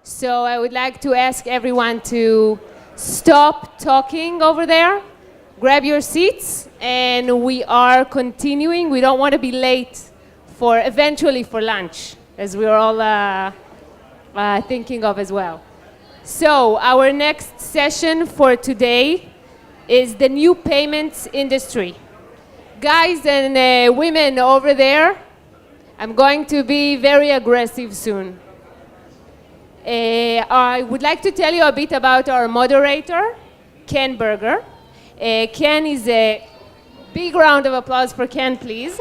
So I would like to ask everyone to stop talking over there, grab your seats, and we are continuing. We don't want to be late for eventually for lunch, as we're all thinking of as well. So our next session for today is the new payments industry. Guys and women over there, I'm going to be very aggressive soon. I would like to tell you a bit about our moderator, Ken Berger. Ken is a big round of applause for Ken, please.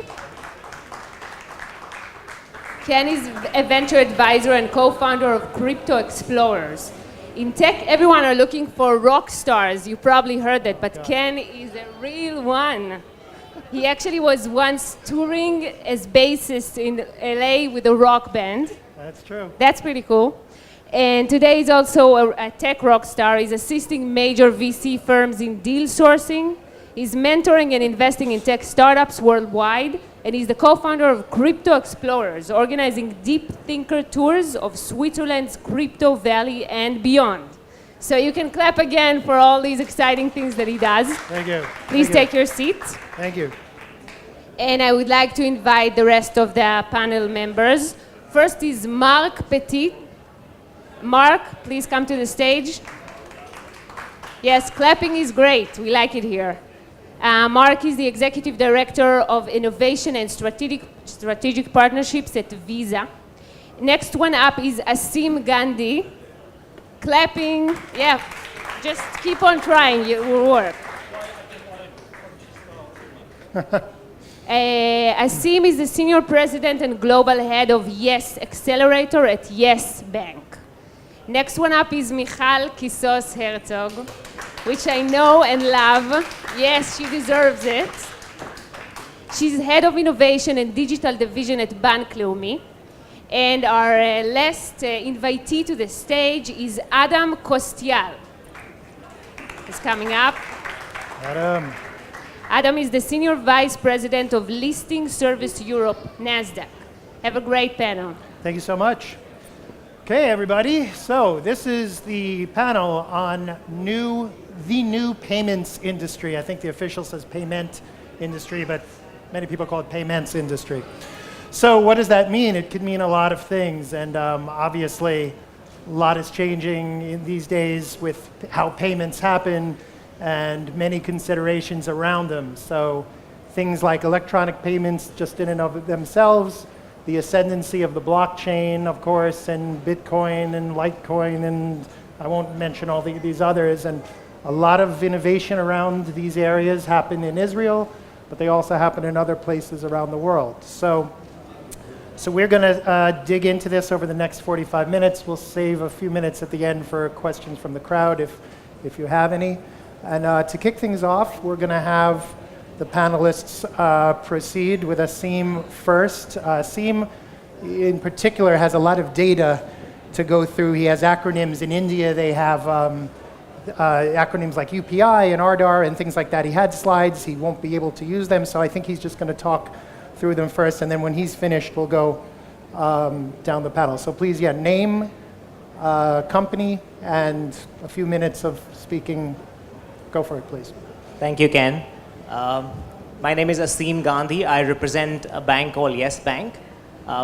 Ken is a venture advisor and co-founder of Crypto Explorers. In tech, everyone are looking for rock stars. You probably heard that, but Ken is a real one. He actually was once touring as bassist in LA with a rock band. That's true. That's pretty cool. And today he's also a tech rock star. He's assisting major VC firms in deal sourcing. He's mentoring and investing in tech startups worldwide. And he's the co-founder of Crypto Explorers, organizing deep thinker tours of Switzerland's Crypto Valley and beyond. So you can clap again for all these exciting things that he does. Thank you. Please take your seats. Thank you. And I would like to invite the rest of the panel members. First is Marc Petit. Marc, please come to the stage. Yes, clapping is great. We like it here. Marc is the Executive Director of Innovation and Strategic Partnerships at Visa. Next one up is Asim Gandhi. Clapping, yeah, just keep on trying, it will work. Asim is the Senior President and Global Head of Yes Accelerator at Yes Bank. Next one up is Michal Kisos Herzog, which I know and love. Yes, she deserves it. She's Head of Innovation and Digital Division at Bank Leumi. And our last invitee to the stage is Adam Kostial. He's coming up. Adam. Adam is the Senior Vice President of Listing Service Europe, NASDAQ. Have a great panel. Thank you so much. Okay, everybody. So this is the panel on the new payments industry. I think the official says payment industry, but many people call it payments industry. So what does that mean? It could mean a lot of things, and obviously a lot is changing in these days with how payments happen and many considerations around them. So things like electronic payments just in and of themselves, the ascendancy of the blockchain, of course, and Bitcoin and Litecoin, and I won't mention all these others, and a lot of innovation around these areas happen in Israel, but they also happen in other places around the world. So we're going to dig into this over the next 45 minutes. We'll save a few minutes at the end for questions from the crowd if you have any. And to kick things off, we're going to have the panelists proceed with Asim first. Asim, in particular, has a lot of data to go through. He has acronyms. In India, they have acronyms like UPI and Aadhaar and things like that. He had slides. He won't be able to use them, so I think he's just going to talk through them first, and then when he's finished, we'll go down the panel. So please, name, company, and a few minutes of speaking. Go for it, please. Thank you, Ken. My name is Asim Gandhi. I represent a bank called Yes Bank.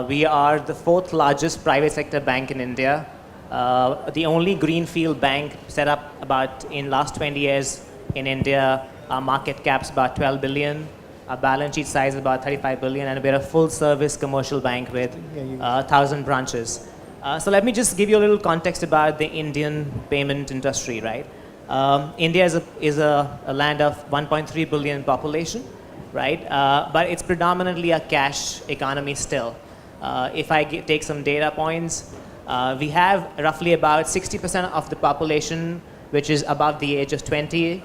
We are the 4th largest private sector bank in India. The only greenfield bank set up in last 20 years in India. Our market cap's about 12 billion. Our balance sheet size is about 35 billion, and we're a full-service commercial bank with 1,000 branches. So let me just give you a little context about the Indian payment industry, right? India is a land of 1.3 billion population, right? But it's predominantly a cash economy still. If I take some data points, we have roughly about 60% of the population which is above the age of 20,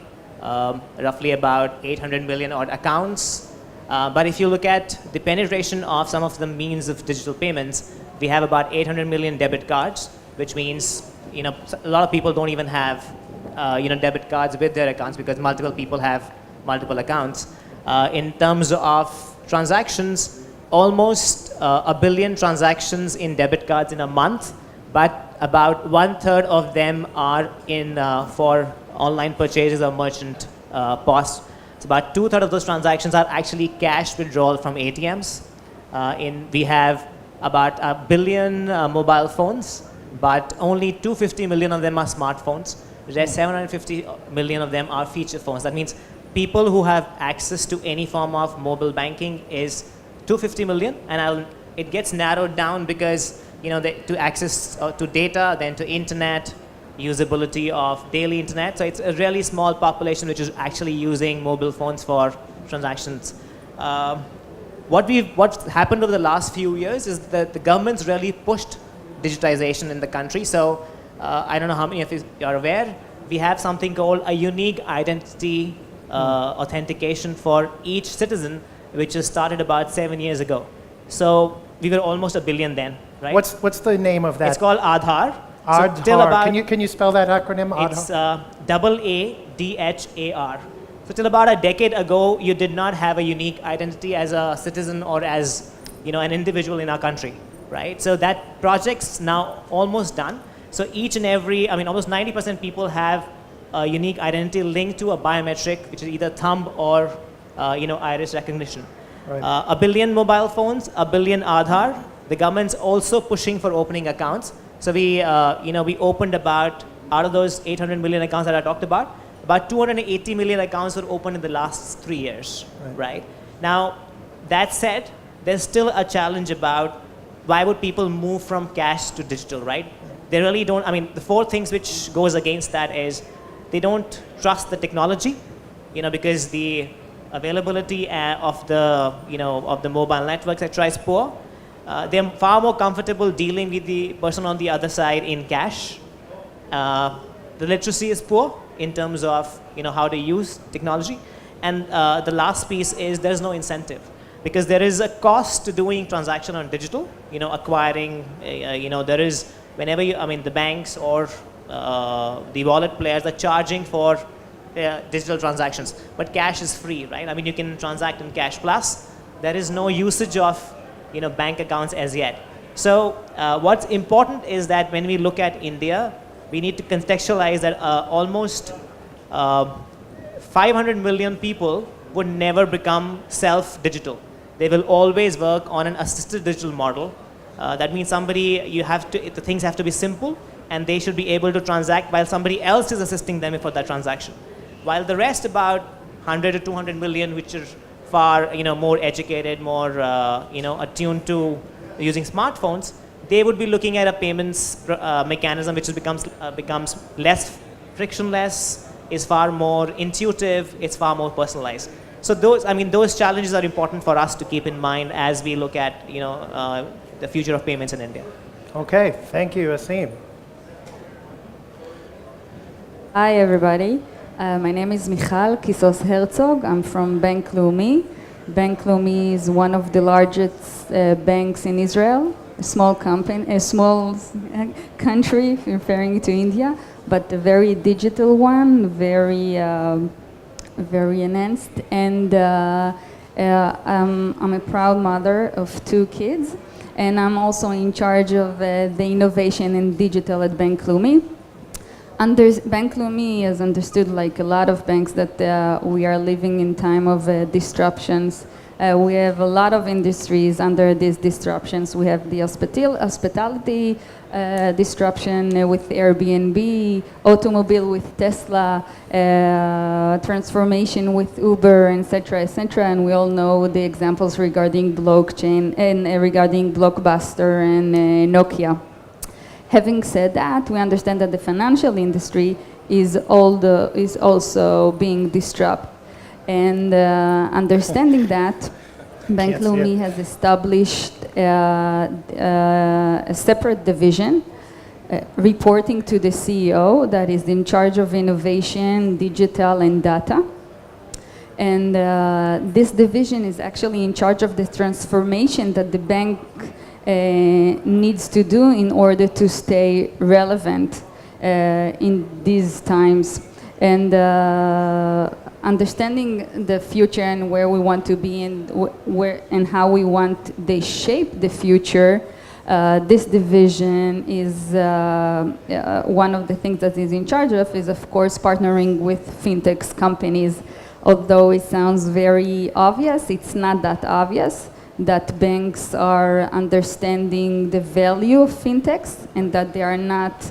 roughly about 800 million odd accounts. But if you look at the penetration of some of the means of digital payments, we have about 800 million debit cards, which means a lot of people don't even have debit cards with their accounts because multiple people have multiple accounts. In terms of transactions, almost a billion transactions in debit cards in a month, but about 1/3 of them are in for online purchases or merchant POS. It's about 2/3 of those transactions are actually cash withdrawal from ATMs. We have about 1 billion mobile phones, but only 250 million of them are smartphones. There's 750 million of them are feature phones. That means people who have access to any form of mobile banking is 250 million, and it gets narrowed down because to access to data, then to internet, usability of daily internet. So it's a really small population which is actually using mobile phones for transactions. What's happened over the last few years is that the government's really pushed digitization in the country. So I don't know how many of you are aware, we have something called a unique identity authentication for each citizen, which was started about 7 years ago. So we were almost 1 billion then, right? What's the name of that? It's called Aadhaar. Aadhaar. So till about, Can you spell that acronym? it's AADHAR. So till about a decade ago, you did not have a unique identity as a citizen or as an individual in our country, right? So that project's now almost done. So each and every, almost 90% people have a unique identity linked to a biometric, which is either thumb or iris recognition. Right. 1 billion mobile phones, 1 billion Aadhaar. The government's also pushing for opening accounts. So we opened out of those 800 million accounts that I talked about 280 million accounts were opened in the last 3 years, right? Now, that said, there's still a challenge about why would people move from cash to digital, right? They really don't, the 4 things which goes against that is they don't trust the technology, because the availability of the mobile networks, etc. is poor. They're far more comfortable dealing with the person on the other side in cash. The literacy is poor in terms of how to use technology. And the last piece is there's no incentive, because there is a cost to doing transaction on digital, acquiring, there is, whenever the banks or the wallet players are charging for digital transactions, but cash is free, right? You can transact in Cash Plus. There is no usage of bank accounts as yet. So what's important is that when we look at India, we need to contextualize that almost 500 million people would never become self-digital. They will always work on an assisted digital model. That means the things have to be simple, and they should be able to transact while somebody else is assisting them for that transaction. While the rest, about 100 to 200 million, which are far more educated, more attuned to using smartphones, they would be looking at a payments mechanism which becomes less frictionless, is far more intuitive, it's far more personalized. So those challenges are important for us to keep in mind as we look at the future of payments in India. Okay, thank you, Asim. Hi, everybody. My name is Michal Kisos Herzog. I'm from Bank Leumi. Bank Leumi is one of the largest banks in Israel, a small country, referring to India, but a very digital one, very enhanced. And I'm a proud mother of 2 kids, and I'm also in charge of the innovation and digital at Bank Leumi. Bank Leumi has understood, like a lot of banks, that we are living in time of disruptions. We have a lot of industries under these disruptions. We have the hospitality disruption with Airbnb, automobile with Tesla, transformation with Uber, etc., etc. And we all know the examples regarding blockchain and regarding Blockbuster and Nokia. Having said that, we understand that the financial industry is also being disrupted. And understanding that, Bank Leumi has established a separate division reporting to the CEO that is in charge of innovation, digital, and data. And this division is actually in charge of the transformation that the bank needs to do in order to stay relevant in these times. And understanding the future and where we want to be and how we want they shape the future, This division is one of the things that is in charge of course, partnering with fintechs companies. Although it sounds very obvious, it's not that obvious that banks are understanding the value of fintechs and that they are not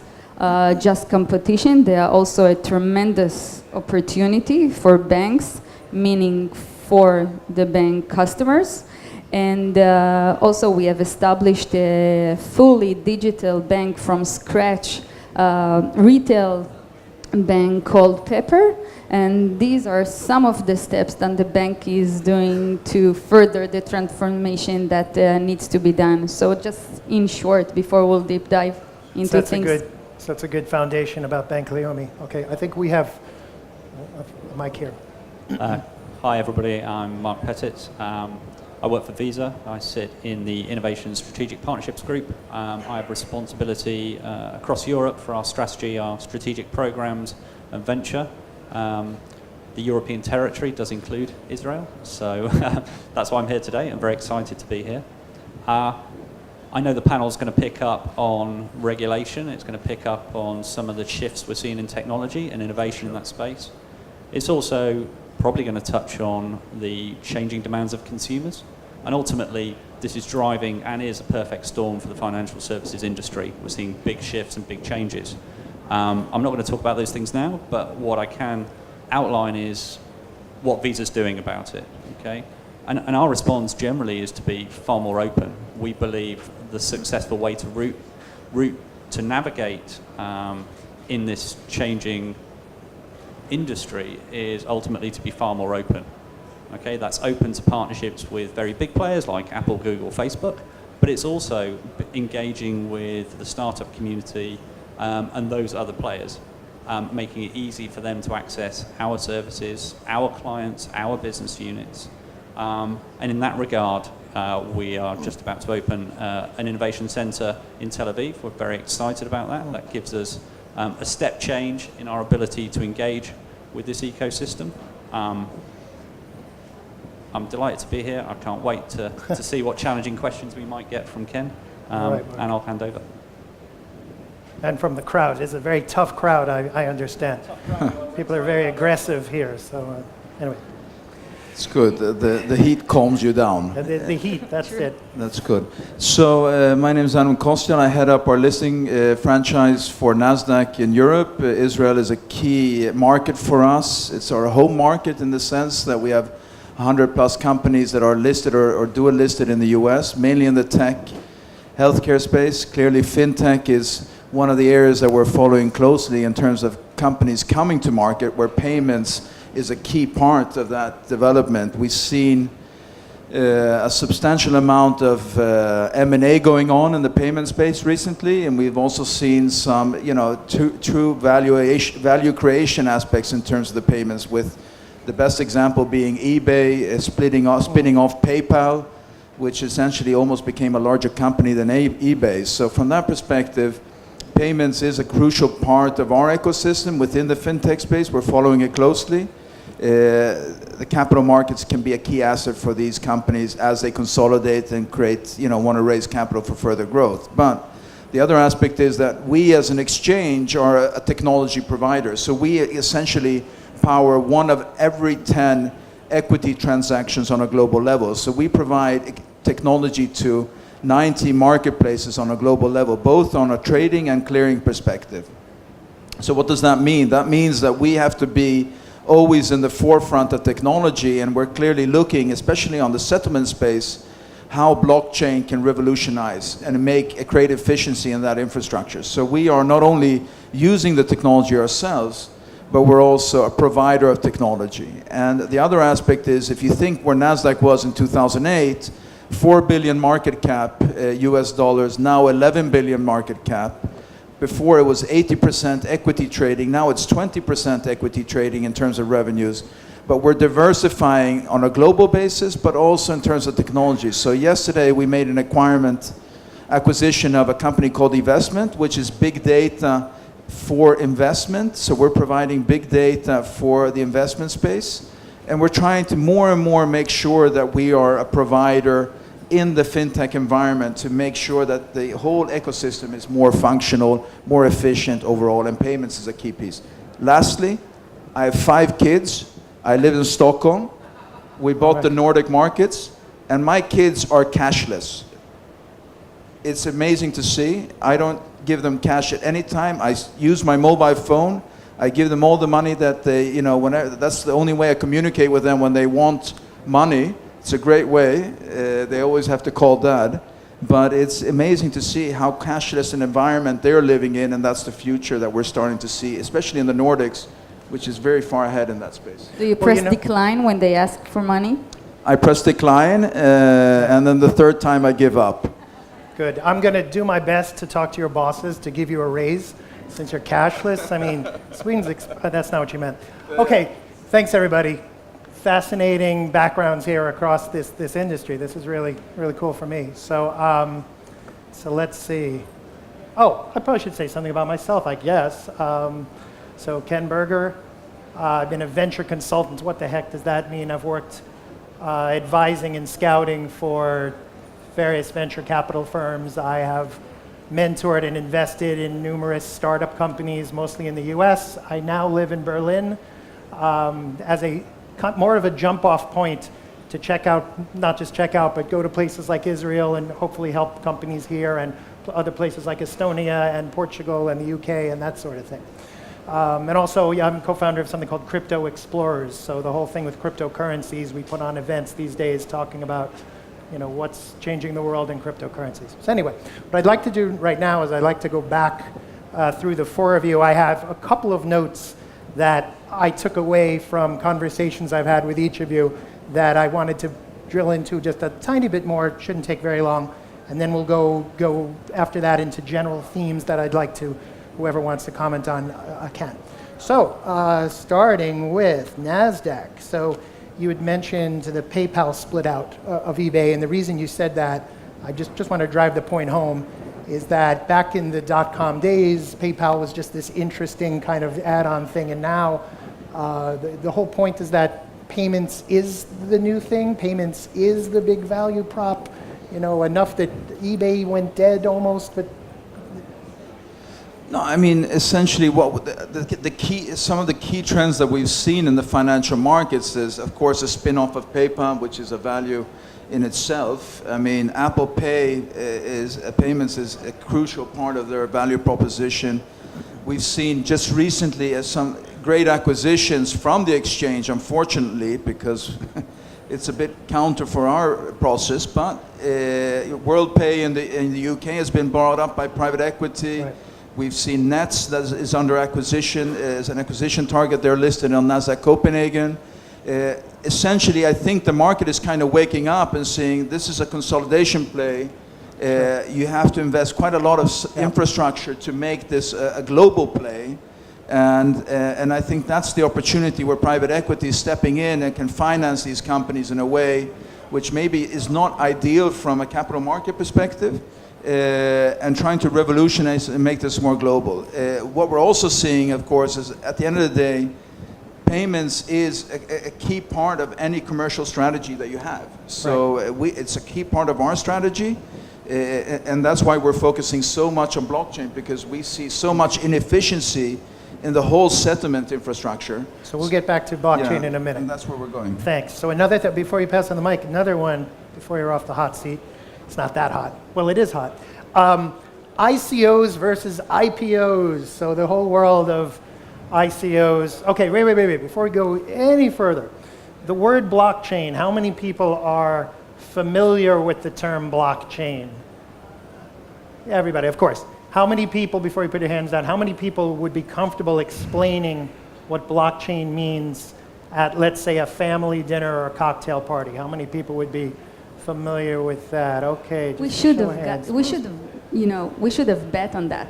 just competition, they are also a tremendous opportunity for banks, meaning for the bank customers. And also we have established a fully digital bank from scratch, retail bank called Pepper. And these are some of the steps that the bank is doing to further the transformation that needs to be done. So just in short, before we'll deep dive into things. That's a good foundation about Bank Leumi. Okay, I think we have a mic here. Hi everybody, I'm Mark Pettit. I work for Visa. I sit in the Innovation Strategic Partnerships Group. I have responsibility across Europe for our strategy, our strategic programs and venture. The European territory does include Israel, so that's why I'm here today. I'm very excited to be here. I know the panel is going to pick up on regulation. It's going to pick up on some of the shifts we're seeing in technology and innovation in that space. It's also probably going to touch on the changing demands of consumers. And ultimately, this is driving and is a perfect storm for the financial services industry. We're seeing big shifts and big changes. I'm not going to talk about those things now, but what I can outline is what Visa's doing about it. Okay? And our response generally is to be far more open. We believe the successful way to route to navigate in this changing industry is ultimately to be far more open. Okay, that's open to partnerships with very big players like Apple, Google, Facebook, but it's also engaging with the startup community and those other players, making it easy for them to access our services, our clients, our business units. And in that regard, we are just about to open an innovation center in Tel Aviv. We're very excited about that. That gives us a step change in our ability to engage with this ecosystem. I'm delighted to be here. I can't wait to see what challenging questions we might get from Ken, and I'll hand over. And from the crowd. It's a very tough crowd, I understand. People are very aggressive here, so anyway. It's good. The heat calms you down. The heat, that's it. That's good. So my name is Anu Kostian. I head up our listing franchise for NASDAQ in Europe. Israel is a key market for us. It's our home market in the sense that we have 100 plus companies that are listed or dual listed in the US, mainly in the tech, healthcare space. Clearly fintech is one of the areas that we're following closely in terms of companies coming to market where payments is a key part of that development. We've seen a substantial amount of M&A going on in the payment space recently, and we've also seen some, true value creation aspects in terms of the payments, with the best example being eBay spinning off PayPal, which essentially almost became a larger company than eBay. So from that perspective, payments is a crucial part of our ecosystem within the fintech space. We're following it closely. The capital markets can be a key asset for these companies as they consolidate and create, want to raise capital for further growth. But the other aspect is that we as an exchange are a technology provider. So we essentially power one of every 10 equity transactions on a global level. So we provide technology to 90 marketplaces on a global level, both on a trading and clearing perspective. So what does that mean? That means that we have to be always in the forefront of technology, and we're clearly looking, especially on the settlement space, how blockchain can revolutionize and create efficiency in that infrastructure. So we are not only using the technology ourselves, but we're also a provider of technology. And the other aspect is, if you think where NASDAQ was in 2008, 4 billion market cap, US dollars, now 11 billion market cap. Before it was 80% equity trading, now it's 20% equity trading in terms of revenues. But we're diversifying on a global basis, but also in terms of technology. So yesterday we made an acquisition of a company called eVestment, which is big data for investment. So we're providing big data for the investment space. And we're trying to more and more make sure that we are a provider in the fintech environment to make sure that the whole ecosystem is more functional, more efficient overall, and payments is a key piece. Lastly, I have 5 kids. I live in Stockholm. We bought the Nordic markets, and my kids are cashless. It's amazing to see. I don't give them cash at any time. I use my mobile phone. I give them all the money that they, you know, whenever, that's the only way I communicate with them when they want money. It's a great way. They always have to call dad. But it's amazing to see how cashless an environment they're living in, and that's the future that we're starting to see, especially in the Nordics, which is very far ahead in that space. Do you press decline when they ask for money? I press decline, and then the third time I give up. Good. I'm going to do my best to talk to your bosses to give you a raise since you're cashless. I mean, Sweden's, that's not what you meant. Okay, thanks everybody. Fascinating backgrounds here across this industry. This is really cool for me. So let's see. Oh, I probably should say something about myself, I guess. So Ken Berger, I've been a venture consultant. What the heck does that mean? I've worked advising and scouting for various venture capital firms. I have mentored and invested in numerous startup companies, mostly in the US. I now live in Berlin as more of a jump-off point to check out, not just check out, but go to places like Israel and hopefully help companies here, and other places like Estonia and Portugal and the UK and that sort of thing. And also, I'm co-founder of something called Crypto Explorers. So the whole thing with cryptocurrencies, we put on events these days talking about, you know, what's changing the world in cryptocurrencies. So anyway, what I'd like to do right now is I'd like to go back through the 4 of you. I have a couple of notes that I took away from conversations I've had with each of you that I wanted to drill into just a tiny bit more. It shouldn't take very long. And then we'll go after that into general themes that I'd like to, whoever wants to comment on can. So starting with NASDAQ. So you had mentioned the PayPal split out of eBay, and the reason you said that, I just want to drive the point home, is that back in the dot-com days, PayPal was just this interesting kind of add-on thing, and now the whole point is that payments is the new thing. Payments is the big value prop, you know, enough that eBay went dead almost, but no, I mean, essentially, what the key, some of the key trends that we've seen in the financial markets is, of course, a spin-off of PayPal, which is a value in itself. I mean, Apple Pay payments is a crucial part of their value proposition. We've seen just recently some great acquisitions from the exchange, unfortunately, because it's a bit counter for our process, but WorldPay in the UK has been bought up by private equity. Right. We've seen Nets that is under acquisition, as an acquisition target. They're listed on Nasdaq Copenhagen. Essentially, I think the market is kind of waking up and saying this is a consolidation play. You have to invest quite a lot of infrastructure to make this a global play. And I think that's the opportunity where private equity is stepping in and can finance these companies in a way which maybe is not ideal from a capital market perspective. And trying to revolutionize and make this more global. What we're also seeing, of course, is at the end of the day, payments is a key part of any commercial strategy that you have. So it's a key part of our strategy, and that's why we're focusing so much on blockchain, because we see so much inefficiency in the whole settlement infrastructure. So we'll get back to blockchain in a minute. And that's where we're going. Thanks. So another thing, before you pass on the mic, another one, before you're off the hot seat. It's not that hot. Well, it is hot. ICOs versus IPOs. So the whole world of ICOs. Okay, wait. Before we go any further, the word blockchain, how many people are familiar with the term blockchain? Everybody, of course. How many people, before you put your hands down, how many people would be comfortable explaining what blockchain means at, let's say, a family dinner or a cocktail party? How many people would be familiar with that? Okay. We should have bet on that.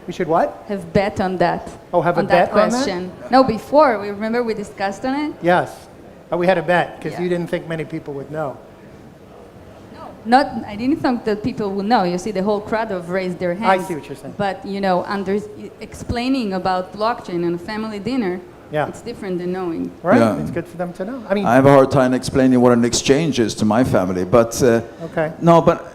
We should what? Have bet on that. Oh, have on a bet that question. on that? No, before, remember we discussed on it? Yes. We had a bet because you didn't think many people would know. I didn't think that people would know. You see, the whole crowd have raised their hands. I see what you're saying. But, you know, explaining about blockchain and a family dinner, Yeah. It's different than knowing. Right? Yeah. It's good for them to know. I mean, I have a hard time explaining what an exchange is to my family, but okay. no, but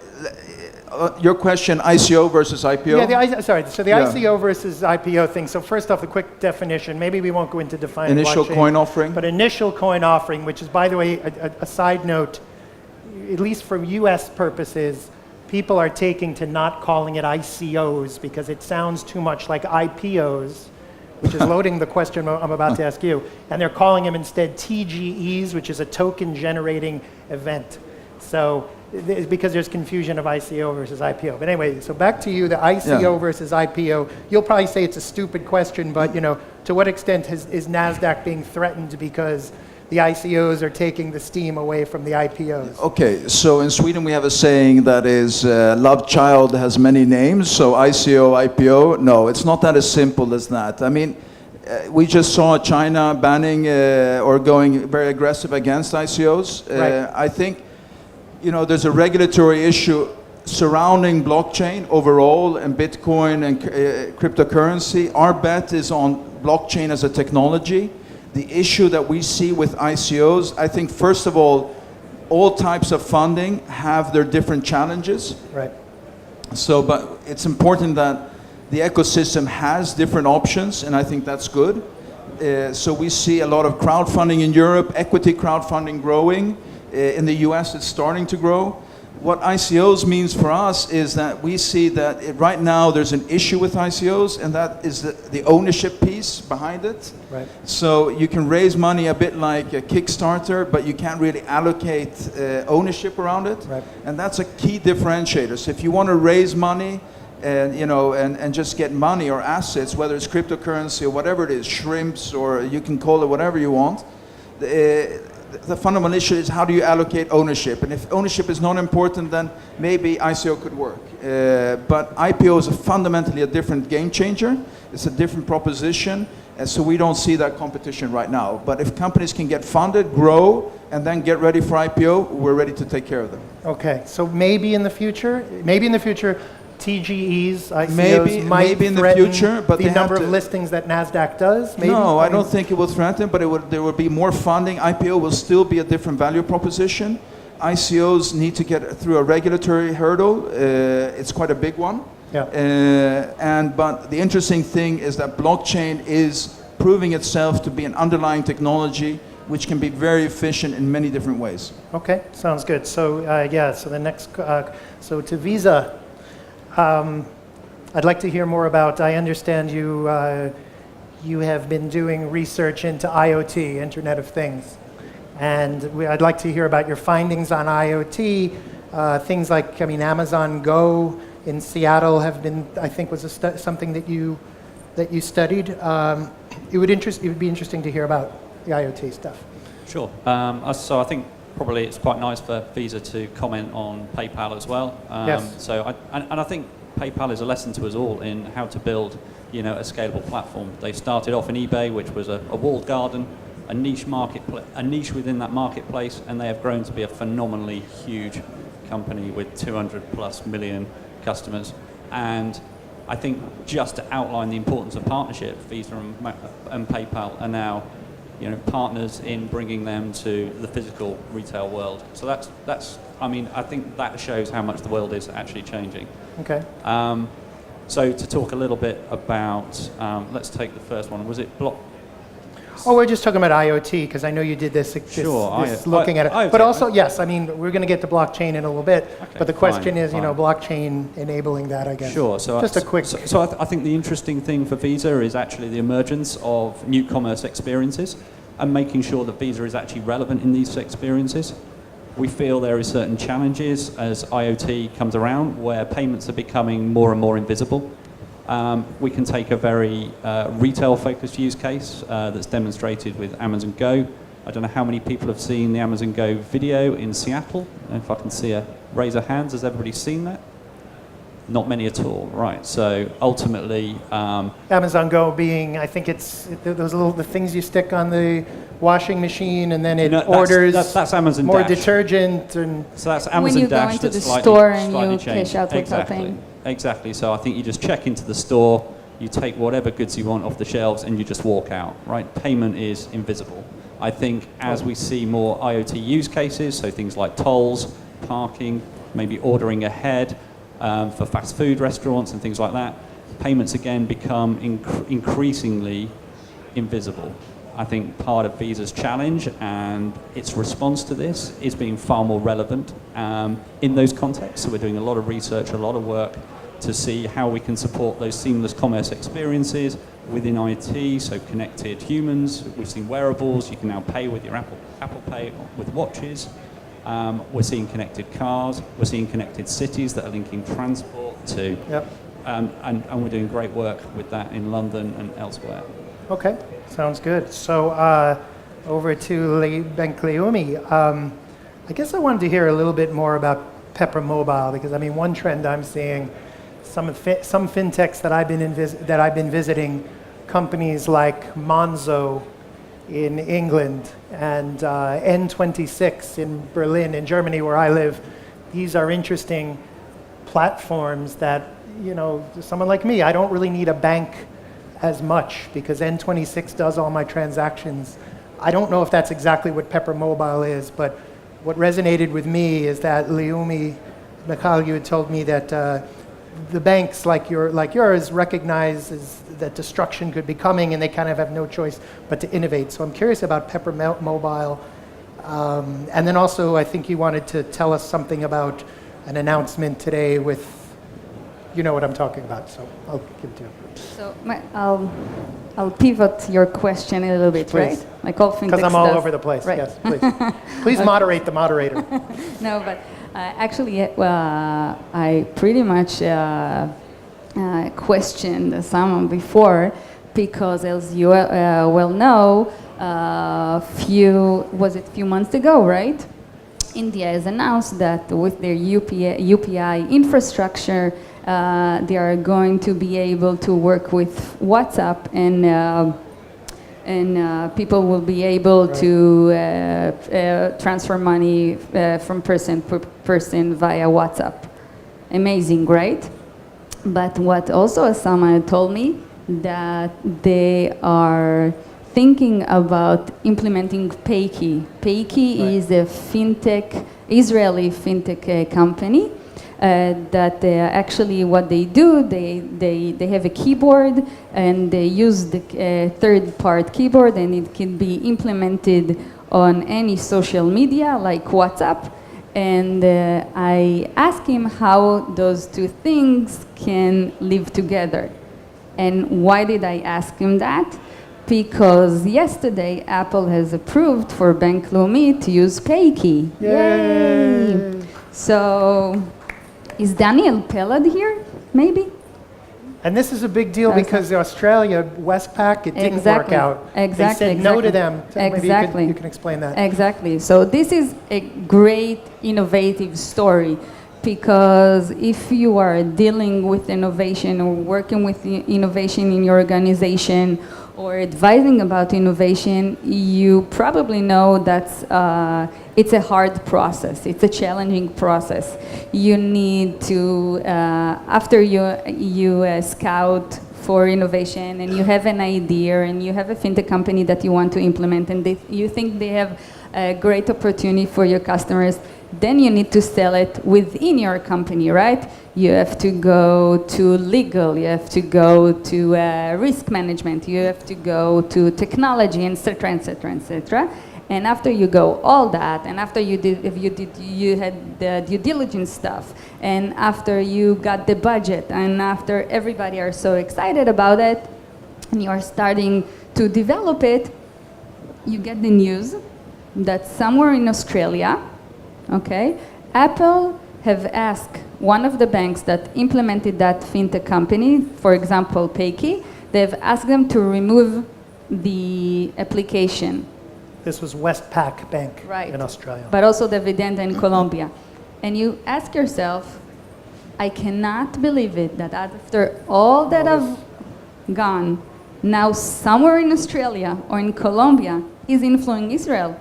your question, ICO versus IPO? Yeah, sorry. So the Yeah. ICO versus IPO thing. So first off, the quick definition. Maybe we won't go into defining Initial blockchain, coin offering? but initial coin offering, which is, by the way, a side note, at least for U.S. purposes, people are taking to not calling it ICOs because it sounds too much like IPOs, which is loading the question I'm about to ask you. And they're calling them instead TGEs, which is a token generating event. So because there's confusion of ICO versus IPO. But anyway, so back to you, the ICO versus IPO. You'll probably say it's a stupid question, but to what extent is NASDAQ being threatened because the ICOs are taking the steam away from the IPOs? Okay, so in Sweden we have a saying that is, love child has many names, so ICO, IPO, no, it's not that as simple as that. I mean, we just saw China banning or going very aggressive against ICOs. Right. I think, there's a regulatory issue surrounding blockchain overall and Bitcoin and cryptocurrency. Our bet is on blockchain as a technology. The issue that we see with ICOs, I think, first of all types of funding have their different challenges. Right. So, but it's important that the ecosystem has different options, and I think that's good. So we see a lot of crowdfunding in Europe, equity crowdfunding growing. In the US, it's starting to grow. What ICOs means for us is that we see that right now there's an issue with ICOs, and that is the ownership piece behind it. Right. So you can raise money a bit like a Kickstarter, but you can't really allocate ownership around it. Right. And that's a key differentiator. So if you want to raise money and and just get money or assets, whether it's cryptocurrency or whatever it is, shrimps, or you can call it whatever you want, the fundamental issue is how do you allocate ownership? And if ownership is not important, then maybe ICO could work. But IPO is fundamentally a different game changer. It's a different proposition, and so we don't see that competition right now. But if companies can get funded, grow, and then get ready for IPO, we're ready to take care of them. Okay, so maybe in the future, TGEs, ICOs might maybe in the threaten future, but the they have number to- of listings that NASDAQ does? Maybe? No, I mean, don't think it will threaten, but there will be more funding. IPO will still be a different value proposition. ICOs need to get through a regulatory hurdle. It's quite a big one. Yeah. But the interesting thing is that blockchain is proving itself to be an underlying technology which can be very efficient in many different ways. Okay, sounds good. So so the next, so to Visa, I'd like to hear more about, I understand you have been doing research into IoT, Internet of Things. And I'd like to hear about your findings on IoT, things like, Amazon Go in Seattle have been, I think was something that you studied. It would be interesting to hear about the IoT stuff. Sure. So I think probably it's quite nice for Visa to comment on PayPal as well. Yes. So I think PayPal is a lesson to us all in how to build, a scalable platform. They started off in eBay, which was a walled garden, a niche within that marketplace, and they have grown to be a phenomenally huge company with 200+ million customers. And I think just to outline the importance of partnership, Visa and PayPal are now partners in bringing them to the physical retail world. So that's I think that shows how much the world is actually changing. Okay. So to talk a little bit about, let's take the first one. Was it block? Oh, we're just talking about IoT, because I know you did this Sure, looking at it. IoT, But also, yes, we're going to get to blockchain in a little bit, Okay, but the question is, fine. blockchain enabling that, I guess. Sure. So Just a quick... So I think the interesting thing for Visa is actually the emergence of new commerce experiences and making sure that Visa is actually relevant in these experiences. We feel there is certain challenges as IoT comes around where payments are becoming more and more invisible. We can take a very retail-focused use case that's demonstrated with Amazon Go. I don't know how many people have seen the Amazon Go video in Seattle. If I can see a raise of hands, has everybody seen that? Not many at all, right? So ultimately, Amazon Go being, I think it's the things you stick on the washing machine, and then it orders that's Amazon more Dash. detergent, and So that's Amazon When you Dash go into that's the slightly, store and slightly you changed. cash out with that Exactly. thing. Exactly. So I think you just check into the store, you take whatever goods you want off the shelves and you just walk out, right? Payment is invisible. I think as we see more IoT use cases, so things like tolls, parking, maybe ordering ahead for fast food restaurants and things like that, payments again become increasingly invisible. I think part of Visa's challenge and its response to this is being far more relevant in those contexts. So we're doing a lot of research, a lot of work to see how we can support those seamless commerce experiences within IT, so connected humans. We've seen wearables. You can now pay with your Apple Pay with watches. We're seeing connected cars. We're seeing connected cities that are linking transport to. Yep. And we're doing great work with that in London and elsewhere. Okay, sounds good. So over to Bank Leumi. I guess I wanted to hear a little bit more about Pepper Mobile, because I mean, one trend I'm seeing, some fintechs that I've been visiting, companies like Monzo in England and N26 in Berlin, in Germany, where I live. These are interesting platforms that, you know, someone like me, I don't really need a bank as much because N26 does all my transactions. I don't know if that's exactly what Pepper Mobile is, but what resonated with me is that Leumi, Mikhail, you had told me that the banks like yours recognize that destruction could be coming and they kind of have no choice but to innovate. So I'm curious about Pepper Mobile. And then also I think you wanted to tell us something about an announcement today with, you know what I'm talking about, so I'll give it to you. So I'll pivot your question a little bit, Please. right? Like all fintechs Because I'm all does. over the place, Right. yes, please. Please moderate the moderator. No, but actually, I pretty much questioned someone before because, as you well know, a few months ago, right? India has announced that with their UPI infrastructure, they are going to be able to work with WhatsApp, and people will be able to transfer money from person to person via WhatsApp. Amazing, right? But what also Osama told me that they are thinking about implementing Payki. Payki is a Israeli fintech company. That actually what they do, they have a keyboard and they use the third-part keyboard, and it can be implemented on any social media like WhatsApp. And I asked him how those two things can live together. And why did I ask him that? Because yesterday Apple has approved for Bank Leumi to use Payki. Yay! So is Daniel Pelad here, maybe? And this is a big deal because Australia, Westpac, it didn't work out. They said no to them. Maybe you can explain that. Exactly. So this is a great innovative story, because if you are dealing with innovation or working with innovation in your organization or advising about innovation, you probably know that it's a hard process. It's a challenging process. You need to, after you scout for innovation and you have an idea and you have a fintech company that you want to implement and you think they have a great opportunity for your customers, then you need to sell it within your company, right? You have to go to legal, you have to go to risk management, you have to go to technology, etc., etc., etc. And after you go all that, and after you had the due diligence stuff, and after you got the budget, and after everybody are so excited about it, and you are starting to develop it, you get the news that somewhere in Australia, okay, Apple have asked one of the banks that implemented that fintech company, for example, Payki, they've asked them to remove the application. This was Westpac Bank Right. in Australia. But also Davidenta in Colombia. And you ask yourself, I cannot believe it that after all that I've gone, now somewhere in Australia or in Colombia is influencing Israel.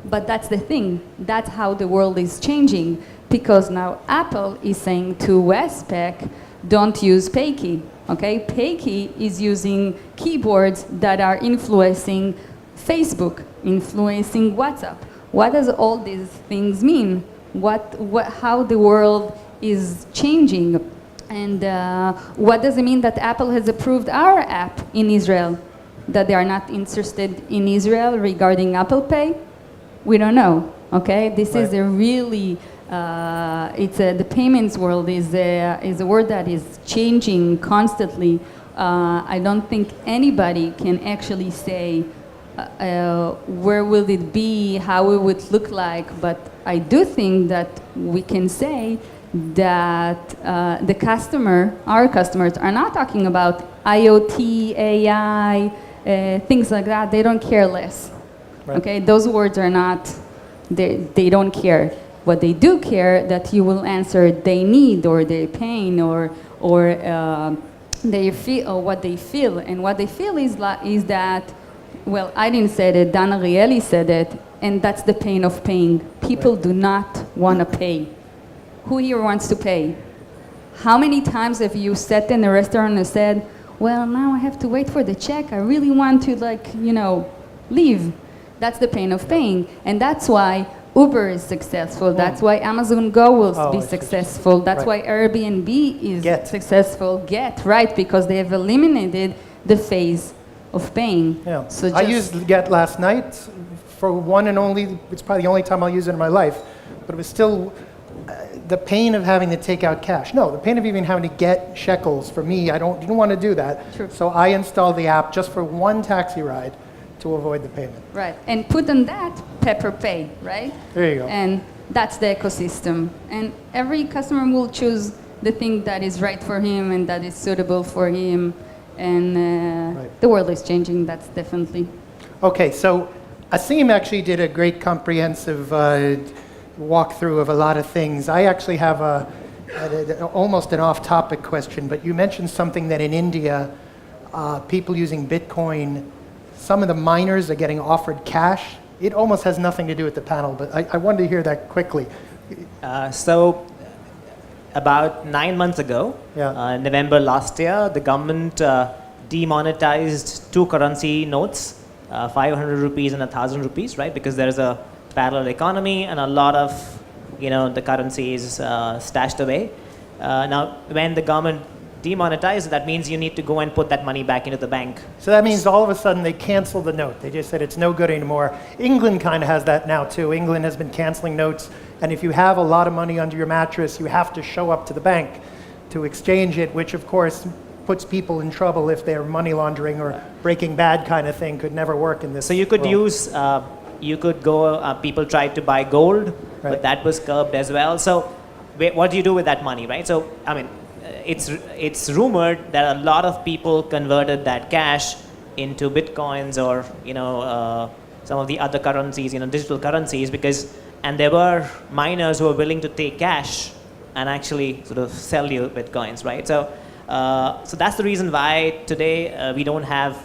But that's the thing. That's how the world is changing, because now Apple is saying to Westpac, don't use Payki. Okay, PayKey is using keyboards that are influencing Facebook, influencing WhatsApp. What does all these things mean? How the world is changing? And what does it mean that Apple has approved our app in Israel? That they are not interested in Israel regarding Apple Pay? We don't know. Okay, this is a really the payments world is a word that is changing constantly. I don't think anybody can actually say where will it be, how it would look like, but I do think that we can say that our customers are not talking about IoT, AI, things like that. They don't care less. Right. Okay, those words are not, they don't care. What they do care that you will answer their need or their pain or they feel or what they feel, and what they feel is that, well, I didn't say it, Dan Ariely said it, and that's the pain of paying. People do not want to pay. Who here wants to pay? How many times have you sat in a restaurant and said, well, now I have to wait for the check. I really want to, leave. That's the pain of paying. And that's why Uber is successful. That's why Amazon Go will be successful. That's why Airbnb is successful. Right, because they have eliminated the phase of paying. Yeah. So I used Get last night for one and only, it's probably the only time I'll use it in my life, but it was still the pain of having to take out cash. No, the pain of even having to get shekels. For me, I didn't want to do that. True. So I installed the app just for one taxi ride to avoid the payment. Right, and put on that Pepper Pay, right? There you go. And that's the ecosystem. And every customer will choose the thing that is right for him and that is suitable for him. And the world is changing, that's definitely. Okay, so Asim actually did a great comprehensive walkthrough of a lot of things. I actually have almost an off-topic question, but you mentioned something that in India, people using Bitcoin, some of the miners are getting offered cash. It almost has nothing to do with the panel, but I wanted to hear that quickly. So about 9 months ago, November last year, the government demonetized two currency notes, 500 rupees and 1,000 rupees, right? Because there's a parallel economy and a lot of, the currency is stashed away. Now, when the government demonetized, that means you need to go and put that money back into the bank. So that means all of a sudden they canceled the note. They just said it's no good anymore. England kind of has that now too. England has been canceling notes, and if you have a lot of money under your mattress, you have to show up to the bank to exchange it, which of course puts people in trouble if they're money laundering or Breaking Bad kind of thing. Could never work in this. So you could world. People tried to buy gold, Right. but that was curbed as well. So what do you do with that money, right? So, I mean, it's rumored that a lot of people converted that cash into bitcoins or some of the other currencies, digital currencies, and there were miners who were willing to take cash and actually sort of sell you bitcoins, right? So that's the reason why today we don't have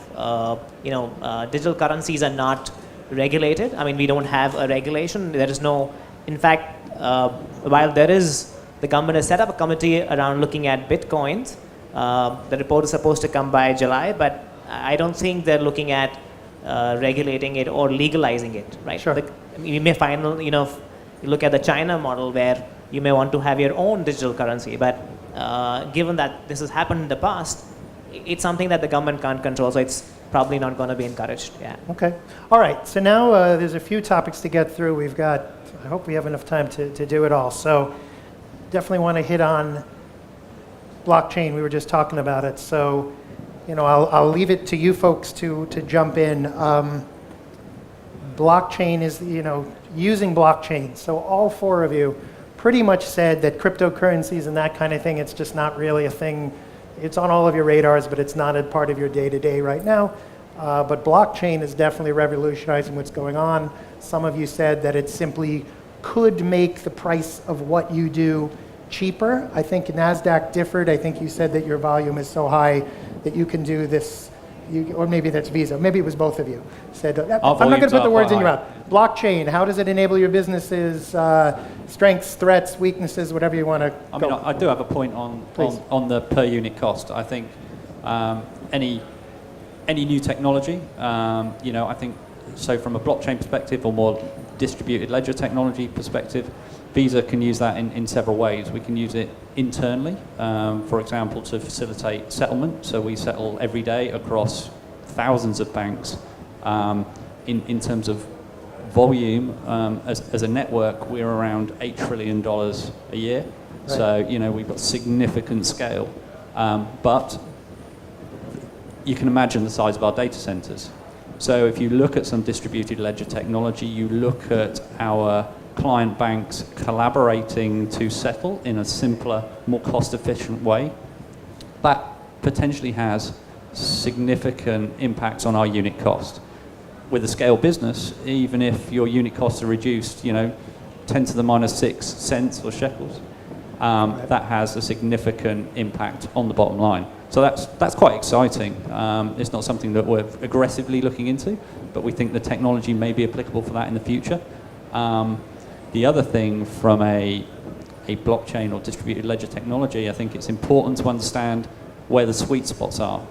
digital currencies are not regulated. I mean, we don't have a regulation. There is no, in fact, while there is. The government has set up a committee around looking at bitcoins. The report is supposed to come by July, but I don't think they're looking at regulating it or legalizing it, right? Sure. You may find, you look at the China model where you may want to have your own digital currency, but given that this has happened in the past, it's something that the government can't control, so it's probably not going to be encouraged. Yeah. Okay. All right. So now there's a few topics to get through. I hope we have enough time to do it all. So. Definitely want to hit on blockchain. We were just talking about it. So, I'll leave it to you folks to jump in. Blockchain is, using blockchain. So all four of you pretty much said that cryptocurrencies and that kind of thing, it's just not really a thing. It's on all of your radars, but it's not a part of your day-to-day right now. But blockchain is definitely revolutionizing what's going on. Some of you said that it simply could make the price of what you do cheaper. I think NASDAQ differed. I think you said that your volume is so high that you can do this, or maybe that's Visa. Maybe it was both of you. Said, I'm not going to put the words in your mouth. Blockchain, how does it enable your businesses, strengths, threats, weaknesses, whatever you want to I do have a point on the per unit cost. I think Any new technology, I think, so from a blockchain perspective or more distributed ledger technology perspective, Visa can use that in several ways. We can use it internally, for example, to facilitate settlement. So we settle every day across thousands of banks. In terms of volume, as a network, we're around $8 trillion a year. Right. So, we've got significant scale. But you can imagine the size of our data centers. So if you look at some distributed ledger technology, you look at our client banks collaborating to settle in a simpler, more cost-efficient way, that potentially has significant impacts on our unit cost. With a scale business, even if your unit costs are reduced, 10 to the minus 6 cents or shekels, that has a significant impact on the bottom line. So that's quite exciting. It's not something that we're aggressively looking into, but we think the technology may be applicable for that in the future. The other thing from a blockchain or distributed ledger technology, I think it's important to understand where the sweet spots are.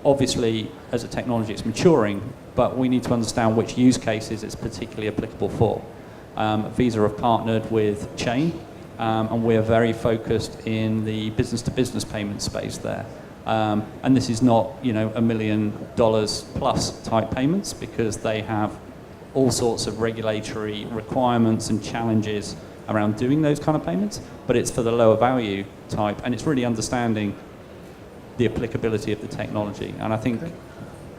Obviously, as a technology, it's maturing, but we need to understand which use cases it's particularly applicable for. Visa have partnered with Chain, and we're very focused in the business-to-business payment space there. And this is not, $1 million plus type payments, because they have all sorts of regulatory requirements and challenges around doing those kind of payments, but it's for the lower value type, and it's really understanding the applicability of the technology. And I think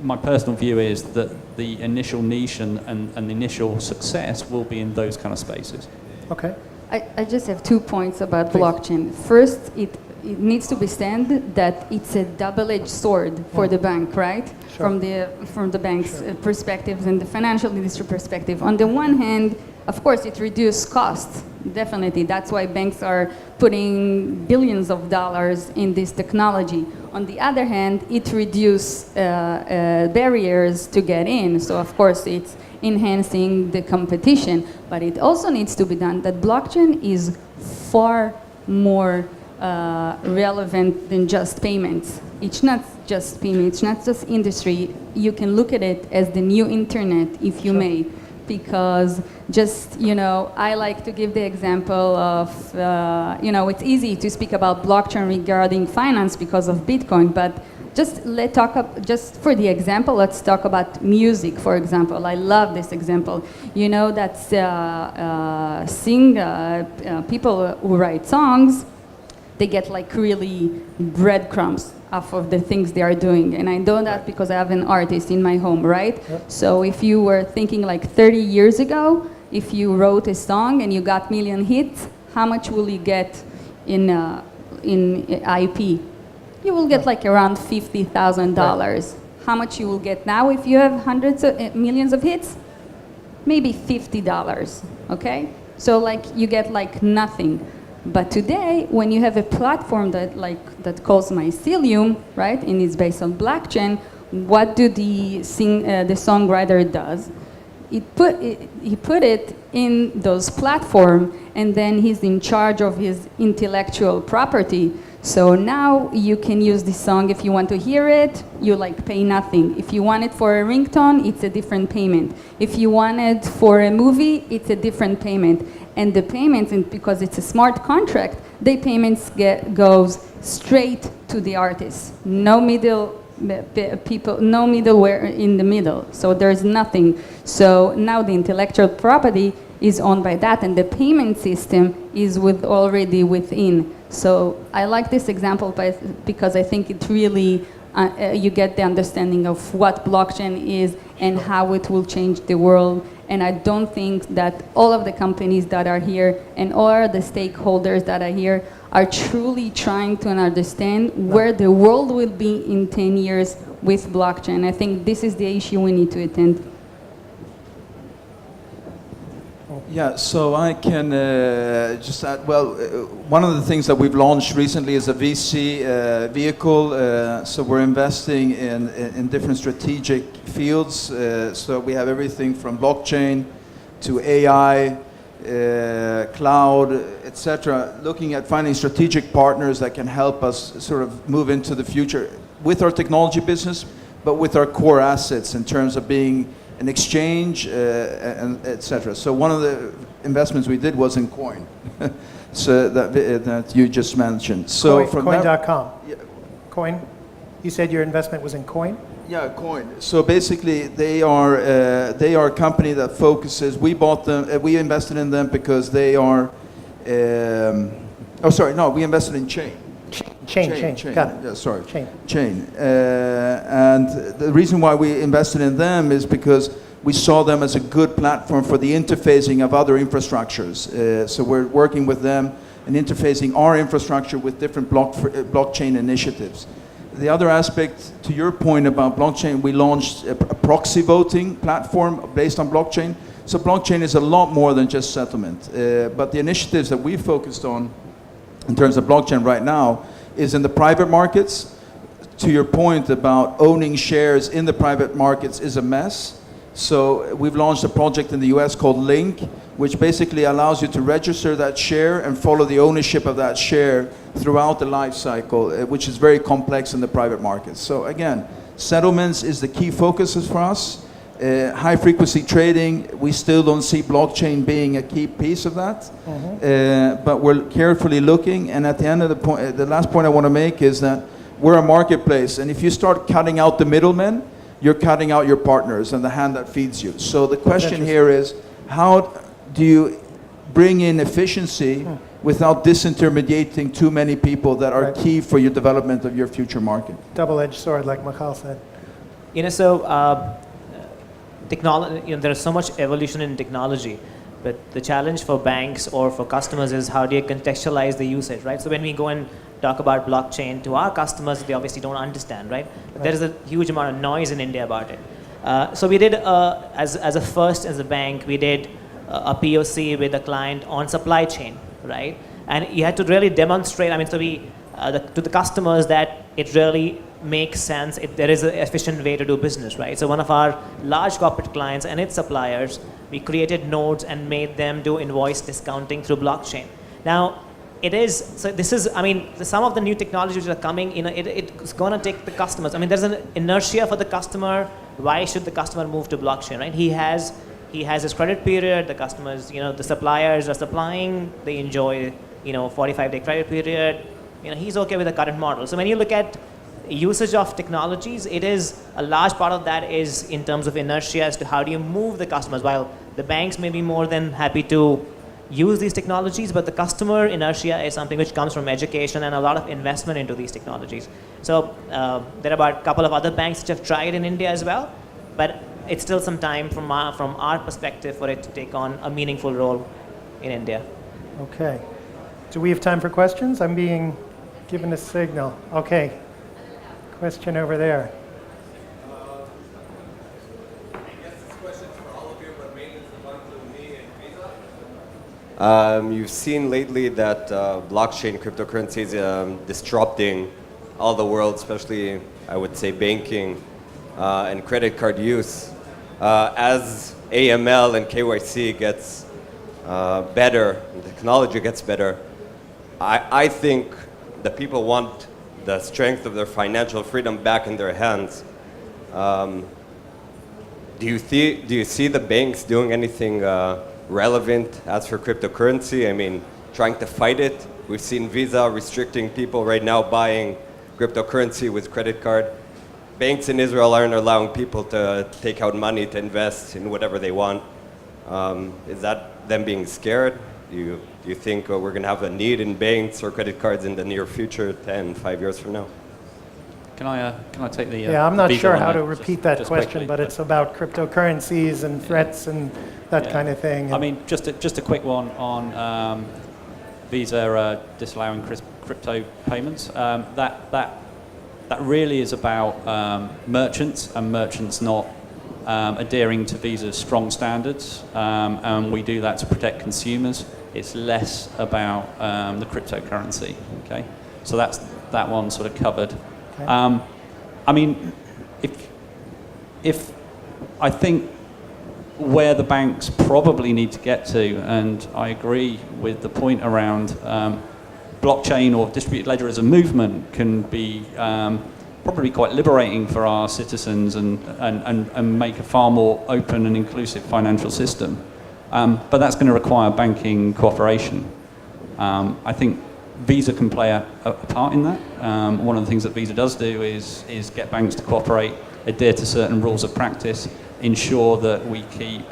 my personal view is that the initial niche and the initial success will be in those kind of spaces. Okay. I just have 2 points about blockchain. First, it needs to be said that it's a double-edged sword for the bank, right? Sure. From the bank's perspective and the financial industry perspective. On the one hand, of course, it reduces costs. Definitely. That's why banks are putting billions of dollars in this technology. On the other hand, it reduces barriers to get in. So, of course, it's enhancing the competition. But it also needs to be done that blockchain is far more relevant than just payments. It's not just payments, it's not just industry. You can look at it as the new internet, if you may. Because I like to give the example of, it's easy to speak about blockchain regarding finance because of Bitcoin, but just for the example, let's talk about music, for example. I love this example. That's people who write songs, they get like really breadcrumbs off of the things they are doing. And I know that because I have an artist in my home, right? Yep. So if you were thinking like 30 years ago, if you wrote a song and you got million hits, how much will you get in IP? You will get like around $50,000. Right. How much you will get now if you have hundreds of millions of hits? Maybe $50, okay? So like you get like nothing. But today, when you have a platform that calls Mycelium, right, and it's based on blockchain, what do the songwriter does? He put it in those platforms, and then he's in charge of his intellectual property. So now you can use this song. If you want to hear it, you pay nothing. If you want it for a ringtone, it's a different payment. If you want it for a movie, it's a different payment. And the payments, because it's a smart contract, the payments goes straight to the artist. No middle people, no middleware in the middle. So there's nothing. So now the intellectual property is owned by that, and the payment system is already within. So I like this example because I think it really you get the understanding of what blockchain is and how it will change the world. And I don't think that all of the companies that are here and all the stakeholders that are here are truly trying to understand where the world will be in 10 years with blockchain. I think this is the issue we need to attend. Yeah, so I can just add, one of the things that we've launched recently is a VC vehicle. So we're investing in different strategic fields. So we have everything from blockchain to AI, cloud, etc. Looking at finding strategic partners that can help us sort of move into the future. with our technology business, but with our core assets in terms of being an exchange, and etc. So one of the investments we did was in Coin, so that you just mentioned. So from that, Coin.com. yeah, Coin? You said your investment was in Coin? yeah, Coin. So basically, they are a company that focuses. We bought them. We invested in them because they are. We invested in Chain. Chain. Got it. Yeah, sorry. Chain. And the reason why we invested in them is because we saw them as a good platform for the interfacing of other infrastructures. So we're working with them and interfacing our infrastructure with different blockchain initiatives. The other aspect, to your point about blockchain, we launched a proxy voting platform based on blockchain. So blockchain is a lot more than just settlement. But the initiatives that we focused on in terms of blockchain right now is in the private markets. To your point about owning shares in the private markets is a mess. So we've launched a project in the US called Link, which basically allows you to register that share and follow the ownership of that share throughout the life cycle, which is very complex in the private markets. So again, settlements is the key focuses for us. High frequency trading, we still don't see blockchain being a key piece of that, but we're carefully looking. And at the end of the point, the last point I want to make is that we're a marketplace, and if you start cutting out the middlemen, you're cutting out your partners and the hand that feeds you. So the question here is, how do you bring in efficiency without disintermediating too many people that are key for your development of your future market? Double-edged sword, like Michal said. Technology, there's so much evolution in technology, but the challenge for banks or for customers is how do you contextualize the usage, right? So when we go and talk about blockchain to our customers, they obviously don't understand, right? But there is a huge amount of noise in India about it. So we did, as a bank, we did a POC with a client on supply chain, right? And you had to really demonstrate, to the customers that it really makes sense. There is an efficient way to do business, right? So one of our large corporate clients and its suppliers, we created nodes and made them do invoice discounting through blockchain. Now, some of the new technologies that are coming, it's going to take the customers. There's an inertia for the customer. Why should the customer move to blockchain, right? He has his credit period. The customers, the suppliers are supplying. They enjoy, 45-day credit period. He's okay with the current model. So when you look at usage of technologies, it is a large part of that is in terms of inertia as to how do you move the customers. While the banks may be more than happy to use these technologies, but the customer inertia is something which comes from education and a lot of investment into these technologies. So there are about a couple of other banks which have tried in India as well, but it's still some time from our perspective for it to take on a meaningful role in India. Okay. Do we have time for questions? I'm being given a signal. Okay. Question over there. I guess this question is for all of you, but mainly for Bank Leumi and Visa. You've seen lately that blockchain cryptocurrency is disrupting all the world, especially, I would say, banking and credit card use. As AML and KYC gets better, the technology gets better, I think the people want the strength of their financial freedom back in their hands. Do you see the banks doing anything relevant as for cryptocurrency? Trying to fight it. We've seen Visa restricting people right now buying cryptocurrency with credit card. Banks in Israel aren't allowing people to take out money to invest in whatever they want. Is that them being scared? Do you think we're going to have a need in banks or credit cards in the near future, 10, 5 years from now? Can I take the Yeah, I'm not Visa sure one how there? to repeat that Just question, quickly, but it's about cryptocurrencies and threats and that kind of thing. Just a quick one on Visa disallowing crypto payments. That really is about merchants and merchants not adhering to Visa's strong standards, and we do that to protect consumers. It's less about the cryptocurrency. Okay, so that's that one sort of covered. Okay. If I think where the banks probably need to get to, and I agree with the point around blockchain or distributed ledger as a movement can be probably quite liberating for our citizens and make a far more open and inclusive financial system. But that's going to require banking cooperation. I think Visa can play a part in that. One of the things that Visa does do is get banks to cooperate, adhere to certain rules of practice, ensure that we keep,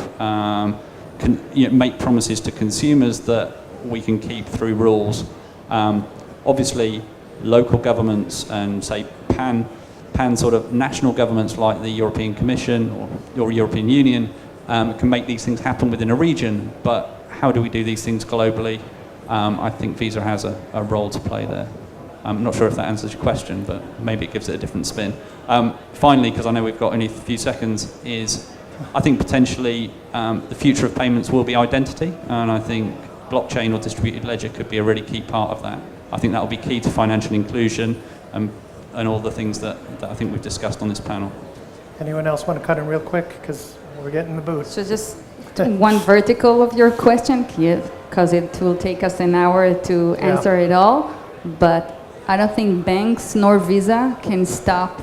make promises to consumers that we can keep through rules. Obviously, local governments and say pan sort of national governments like the European Commission or European Union can make these things happen within a region, but how do we do these things globally? I think Visa has a role to play there. I'm not sure if that answers your question, but maybe it gives it a different spin. Finally, because I know we've got only a few seconds, is I think potentially the future of payments will be identity, and I think blockchain or distributed ledger could be a really key part of that. I think that will be key to financial inclusion and all the things that I think we've discussed on this panel. Anyone else want to cut in real quick? Because we're getting the boot. So just one vertical of your question, because it will take us an hour to answer it all, but I don't think banks nor Visa can stop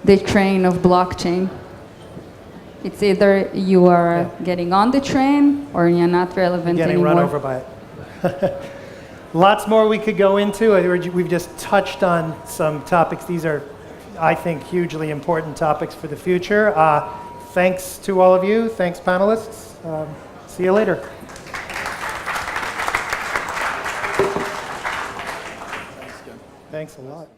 the train of blockchain. It's either you are getting on the train or you're not relevant Getting anymore. run over by it. Lots more we could go into. We've just touched on some topics. These are, I think, hugely important topics for the future. Thanks to all of you. Thanks, panelists. See you later. Thanks a lot.